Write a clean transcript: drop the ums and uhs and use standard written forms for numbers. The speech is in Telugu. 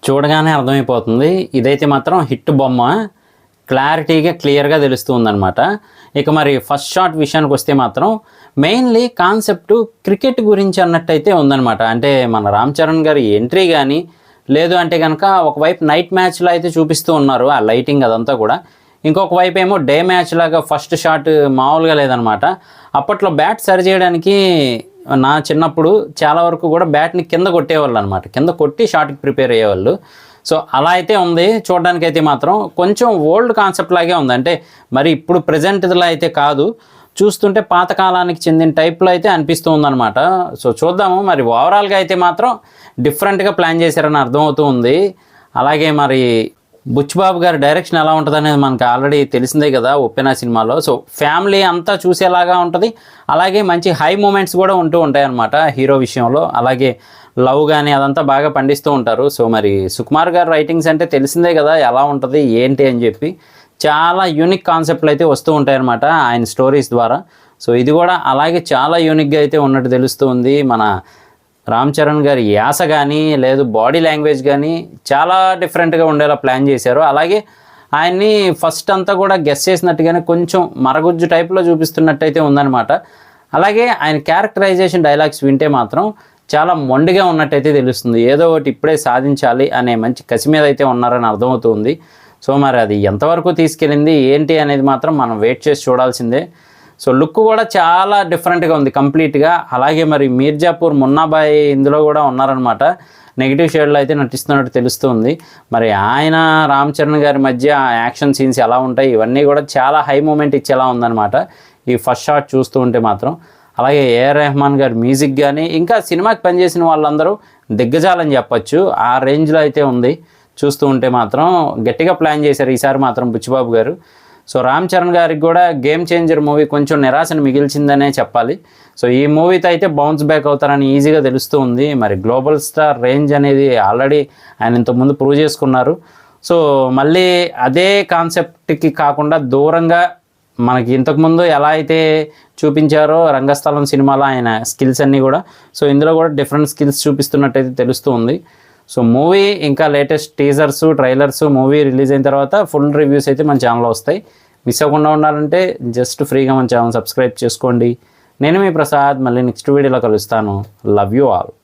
చూడగానే అర్థమైపోతుంది. ఇదైతే మాత్రం హిట్ బొమ్మ క్లారిటీగా క్లియర్గా తెలుస్తుందన్నమాట. ఇక మరి ఫస్ట్ షాట్ విషయానికి వస్తే మాత్రం మెయిన్లీ కాన్సెప్ట్ క్రికెట్ గురించి అన్నట్టయితే ఉందన్నమాట. అంటే మన రామ్ చరణ్ గారి ఎంట్రీ కానీ లేదు అంటే కనుక ఒకవైపు నైట్ మ్యాచ్లో అయితే చూపిస్తూ ఉన్నారు ఆ లైటింగ్ అదంతా కూడా. ఇంకొక వైపు ఏమో డే మ్యాచ్ లాగా ఫస్ట్ షాట్ మామూలుగా లేదనమాట. అప్పట్లో బ్యాట్ సరి చేయడానికి నా చిన్నప్పుడు చాలా వరకు కూడా బ్యాట్ని కింద కొట్టేవాళ్ళు అనమాట. కింద కొట్టి షాట్కి ప్రిపేర్ అయ్యేవాళ్ళు. సో అలా అయితే ఉంది. చూడడానికి అయితే మాత్రం కొంచెం ఓల్డ్ కాన్సెప్ట్ లాగే ఉంది. అంటే మరి ఇప్పుడు ప్రజెంట్ ఇదిలా అయితే కాదు, చూస్తుంటే పాతకాలానికి చెందిన టైప్లో అయితే అనిపిస్తూ ఉందన్నమాట. సో చూద్దాము. మరి ఓవరాల్గా అయితే మాత్రం డిఫరెంట్గా ప్లాన్ చేశారని అర్థమవుతూ ఉంది. అలాగే మరి బుచ్చిబాబు గారి డైరెక్షన్ ఎలా ఉంటుంది అనేది మనకు ఆల్రెడీ తెలిసిందే కదా ఉప్పెన సినిమాలో. సో ఫ్యామిలీ అంతా చూసేలాగా ఉంటుంది. అలాగే మంచి హై మూమెంట్స్ కూడా ఉంటూ ఉంటాయి అన్నమాట హీరో విషయంలో. అలాగే లవ్ కానీ అదంతా బాగా పండిస్తూ ఉంటారు. సో మరి సుకుమార్ గారి రైటింగ్స్ అంటే తెలిసిందే కదా ఎలా ఉంటుంది ఏంటి అని చెప్పి. చాలా యూనిక్ కాన్సెప్ట్లు అయితే వస్తూ ఉంటాయి అన్నమాట ఆయన స్టోరీస్ ద్వారా. సో ఇది కూడా అలాగే చాలా యూనిక్గా అయితే ఉన్నట్టు తెలుస్తూ ఉంది. మన రామ్ చరణ్ గారి యాస కానీ లేదు బాడీ లాంగ్వేజ్ కానీ చాలా డిఫరెంట్గా ఉండేలా ప్లాన్ చేశారు. అలాగే ఆయన్ని ఫస్ట్ అంతా కూడా గెస్ చేసినట్టుగానే కొంచెం మరగుజ్జు టైప్లో చూపిస్తున్నట్టయితే ఉందన్నమాట. అలాగే ఆయన క్యారెక్టరైజేషన్ డైలాగ్స్ వింటే మాత్రం చాలా మొండిగా ఉన్నట్టయితే తెలుస్తుంది. ఏదో ఒకటి ఇప్పుడే సాధించాలి అనే మంచి కసి మీద అయితే ఉన్నారని అర్థమవుతుంది. సో మరి అది ఎంతవరకు తీసుకెళ్ళింది ఏంటి అనేది మాత్రం మనం వెయిట్ చేసి చూడాల్సిందే. సో లుక్ కూడా చాలా డిఫరెంట్గా ఉంది కంప్లీట్గా. అలాగే మరి మీర్జాపూర్ మున్నాబాయ్ ఇందులో కూడా ఉన్నారనమాట. నెగిటివ్ షేడ్లో అయితే నటిస్తున్నట్టు తెలుస్తుంది. మరి ఆయన రామ్ చరణ్ గారి మధ్య యాక్షన్ సీన్స్ ఎలా ఉంటాయి ఇవన్నీ కూడా చాలా హై మూమెంట్ ఇచ్చేలా ఉందన్నమాట ఈ ఫస్ట్ షాట్ చూస్తూ ఉంటే మాత్రం. అలాగే ఏఆర్ రెహమాన్ గారి మ్యూజిక్ కానీ ఇంకా సినిమాకి పనిచేసిన వాళ్ళందరూ దిగ్గజాలని చెప్పచ్చు. ఆ రేంజ్లో అయితే ఉంది. చూస్తూ ఉంటే మాత్రం గట్టిగా ప్లాన్ చేశారు ఈసారి మాత్రం బుచ్చిబాబు గారు. సో రామ్ చరణ్ గారికి కూడా గేమ్ చేంజర్ మూవీ కొంచెం నిరాశను మిగిల్చిందనే చెప్పాలి. సో ఈ మూవీతో అయితే బౌన్స్ బ్యాక్ అవుతారని ఈజీగా తెలుస్తూ ఉంది. మరి గ్లోబల్ స్టార్ రేంజ్ అనేది ఆల్రెడీ ఆయన ఇంతకుముందు ప్రూవ్ చేసుకున్నారు. సో మళ్ళీ అదే కాన్సెప్ట్కి కాకుండా దూరంగా మనకి ఇంతకుముందు ఎలా అయితే చూపించారో రంగస్థలం సినిమాలో ఆయన స్కిల్స్ అన్నీ కూడా, సో ఇందులో కూడా డిఫరెంట్ స్కిల్స్ చూపిస్తున్నట్టయితే తెలుస్తూ ఉంది. సో మూవీ ఇంకా latest teasers trailers movie release అయిన తర్వాత ఫుల్ రివ్యూస్ అయితే మన ఛానల్లో వస్తాయి. మిస్ అవ్వకుండా ఉండాలంటే జస్ట్ ఫ్రీగా మన ఛానల్ సబ్స్క్రైబ్ చేసుకోండి. నేను మీ ప్రసాద్, మళ్ళీ నెక్స్ట్ వీడియోలో కలుస్తాను. Love you all.